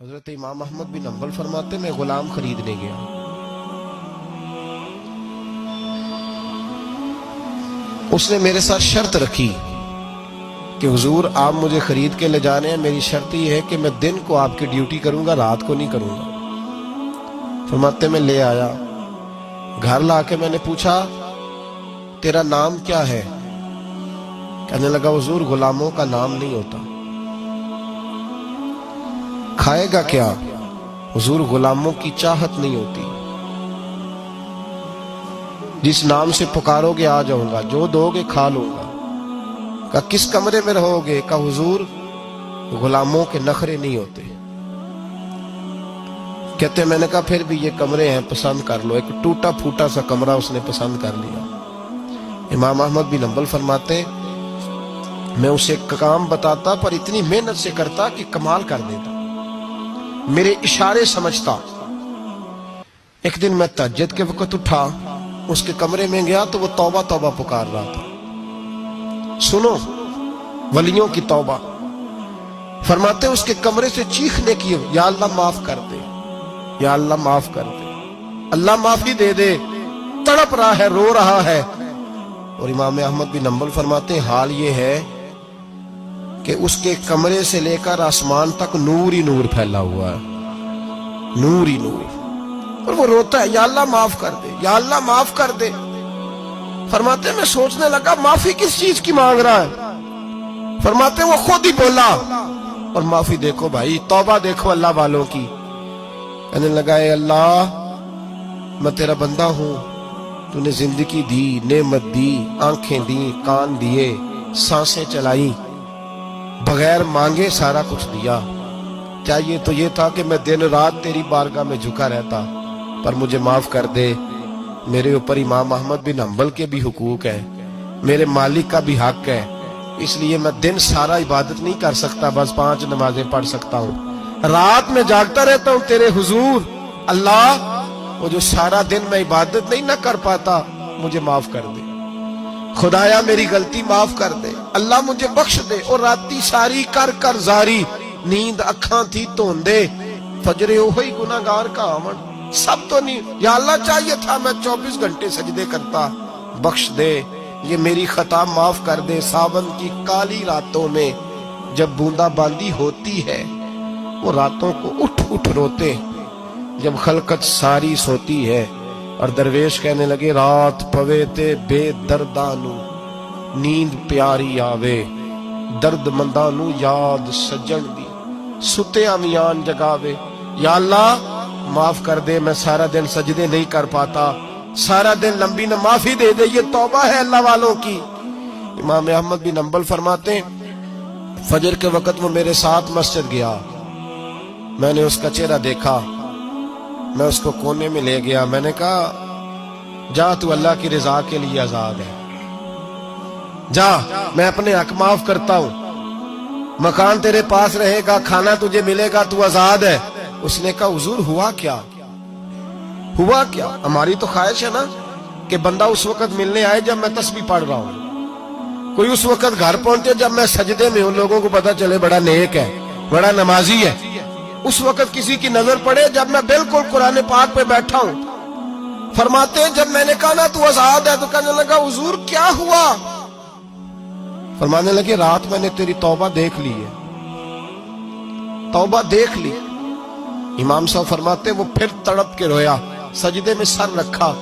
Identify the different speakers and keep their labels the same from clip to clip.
Speaker 1: حضرت امام احمد بن حنبل فرماتے میں غلام خریدنے گیا. اس نے میرے ساتھ شرط رکھی کہ حضور آپ مجھے خرید کے لے جانے ہیں، میری شرط یہ ہے کہ میں دن کو آپ کی ڈیوٹی کروں گا، رات کو نہیں کروں گا. فرماتے میں لے آیا، گھر لا کے میں نے پوچھا تیرا نام کیا ہے؟ کہنے لگا حضور غلاموں کا نام نہیں ہوتا. کھائے گا کیا؟ حضور غلاموں کی چاہت نہیں ہوتی، جس نام سے پکارو گے آ جاؤں گا، جو دو گے کھا لوں گا. کہا کس کمرے میں رہو گے؟ کہا حضور غلاموں کے نخرے نہیں ہوتے. کہتے میں نے کہا پھر بھی یہ کمرے ہیں پسند کر لو. ایک ٹوٹا پھوٹا سا کمرہ اس نے پسند کر لیا. امام احمد بن حنبل فرماتے میں اسے ایک کام بتاتا پر اتنی محنت سے کرتا کہ کمال کر دیتا، میرے اشارے سمجھتا. ایک دن میں تہجد کے وقت اٹھا، اس کے کمرے میں گیا تو وہ توبہ توبہ پکار رہا تھا. سنو ولیوں کی توبہ. فرماتے اس کے کمرے سے چیخنے کی، یا اللہ معاف کر دے، یا اللہ معاف کر دے، اللہ معافی دے دے. تڑپ رہا ہے، رو رہا ہے. اور امام احمد بن حنبل فرماتے حال یہ ہے کہ اس کے کمرے سے لے کر آسمان تک نور ہی نور پھیلا ہوا ہے، نور ہی نور. اور وہ روتا ہے یا اللہ معاف کر دے، یا اللہ معاف کر دے. فرماتے میں سوچنے لگا معافی کس چیز کی مانگ رہا ہے. فرماتے وہ خود ہی بولا اور معافی دیکھو بھائی، توبہ دیکھو اللہ والوں کی. کہنے لگا اے اللہ میں تیرا بندہ ہوں، تو نے زندگی دی، نعمت دی، آنکھیں دی، کان دیے، سانسیں چلائی، بغیر مانگے سارا کچھ دیا. چاہیے تو یہ تھا کہ میں دن رات تیری بارگاہ میں جھکا رہتا، پر مجھے معاف کر دے. میرے اوپر امام احمد بن حنبل کے بھی حقوق ہے، میرے مالک کا بھی حق ہے، اس لیے میں دن سارا عبادت نہیں کر سکتا، بس 5 نمازیں پڑھ سکتا ہوں. رات میں جاگتا رہتا ہوں تیرے حضور. اللہ وہ جو سارا دن میں عبادت نہیں نہ کر پاتا مجھے معاف کر دے. خدایا میری غلطی معاف کر دے، اللہ مجھے بخش دے. اور راتی ساری کر کر زاری، نیند اکھاں تھی توندے، فجر اوہی گناہگار کا آمن. سب تو نہیں، یا اللہ چاہیے تھا میں 24 گھنٹے سجدے کرتا، بخش دے، یہ میری خطا معاف کر دے. ساون کی کالی راتوں میں جب بوندا باندی ہوتی ہے، وہ راتوں کو اٹھ اٹھ روتے جب خلقت ساری سوتی ہے. اور درویش کہنے لگے رات پوے تے بے دردانو نیند پیاری آوے، درد مندانو یاد سجن دی ستے امیان جگاوے. یا اللہ معاف کر دے، میں سارا دن سجدے نہیں کر پاتا، سارا دن لمبی نہ معافی دے دے. یہ توبہ ہے اللہ والوں کی. امام احمد بن حنبل فرماتے فجر کے وقت وہ میرے ساتھ مسجد گیا، میں نے اس کا چہرہ دیکھا، میں اس کو کونے میں لے گیا. میں نے کہا جا تو اللہ کی رضا کے لیے آزاد ہے، جا میں اپنے حق معاف کرتا ہوں، مکان تیرے پاس رہے گا، کھانا تجھے ملے گا، تو آزاد ہے. اس نے کہا حضور ہوا کیا؟ ہوا کیا؟ ہماری تو خواہش ہے نا کہ بندہ اس وقت ملنے آئے جب میں تسبیح پڑھ رہا ہوں، کوئی اس وقت گھر پہنچے جب میں سجدے میں ہوں، لوگوں کو پتا چلے بڑا نیک ہے، بڑا نمازی ہے. اس وقت کسی کی نظر پڑے جب میں بالکل قرآن پاک پہ بیٹھا ہوں. فرماتے ہیں جب میں نے کہا نا تو آزاد ہے، تو کہنے لگا حضور کیا ہوا؟ فرمانے لگے رات میں نے تیری توبہ دیکھ لی ہے، توبہ دیکھ لی. امام صاحب فرماتے وہ پھر تڑپ کے رویا، سجدے میں سر رکھا.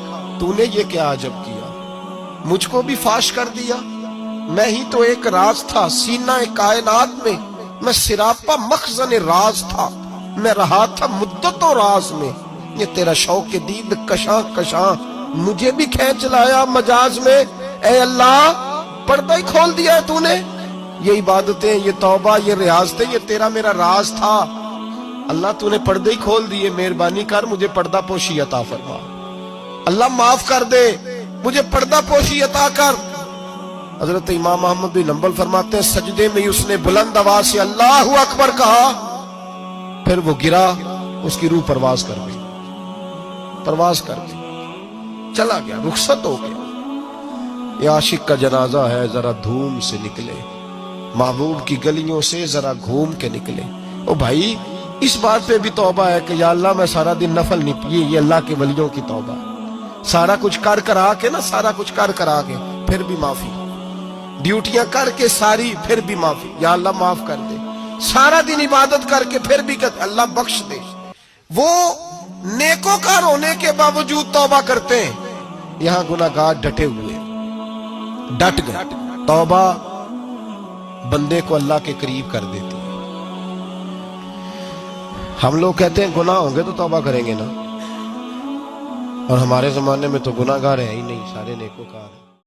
Speaker 1: تو نے یہ کیا عجب کیا، مجھ کو بھی فاش کر دیا، میں ہی تو ایک راز تھا سینہ کائنات میں، میں سراپا مخزن راز تھا، میں رہا تھا مدتوں راز میں. یہ تیرا شوق دید کشاں کشاں مجھے بھی کھینچ لایا مجاز میں. اے اللہ پردہ ہی کھول دیا ہے تو نے. یہ عبادتیں، یہ توبہ، یہ ریاضتیں، یہ تیرا میرا راز تھا. اللہ تو نے پردے ہی کھول دیے، مہربانی کر مجھے پردہ پوشی عطا فرما. اللہ معاف کر دے، مجھے پردہ پوشی عطا کر. حضرت امام احمد بن حنبل فرماتے ہیں سجدے میں اس نے بلند آواز سے اللہ اکبر کہا، پھر وہ گرا، اس کی روح پرواز کر گئی، پرواز کر گئی، چلا گیا، رخصت ہو گیا. یہ عاشق کا جنازہ ہے، ذرا دھوم سے نکلے، محبوب کی گلیوں سے ذرا گھوم کے نکلے. او بھائی اس بات پہ بھی توبہ ہے کہ یا اللہ میں سارا دن نفل نہیں پی، یہ اللہ کے ولیوں کی توبہ، سارا کچھ کر کرا کے نا، سارا کچھ کر کرا کے پھر بھی معافی، ڈیوٹیاں کر کے ساری پھر بھی معافی، یا اللہ معاف کر دے، سارا دن عبادت کر کے پھر بھی کہ اللہ بخش دے۔ وہ نیکوکار ہونے کے باوجود توبہ کرتے ہیں، یہاں گناہگار ڈٹے ہوئے، ڈٹ گئے۔ توبہ بندے کو اللہ کے قریب کر دیتی ہے۔ ہم لوگ کہتے ہیں گناہ ہوں گے تو توبہ کریں گے نا، اور ہمارے زمانے میں تو گناہگار ہے ہی نہیں، سارے نیکوکار ہیں۔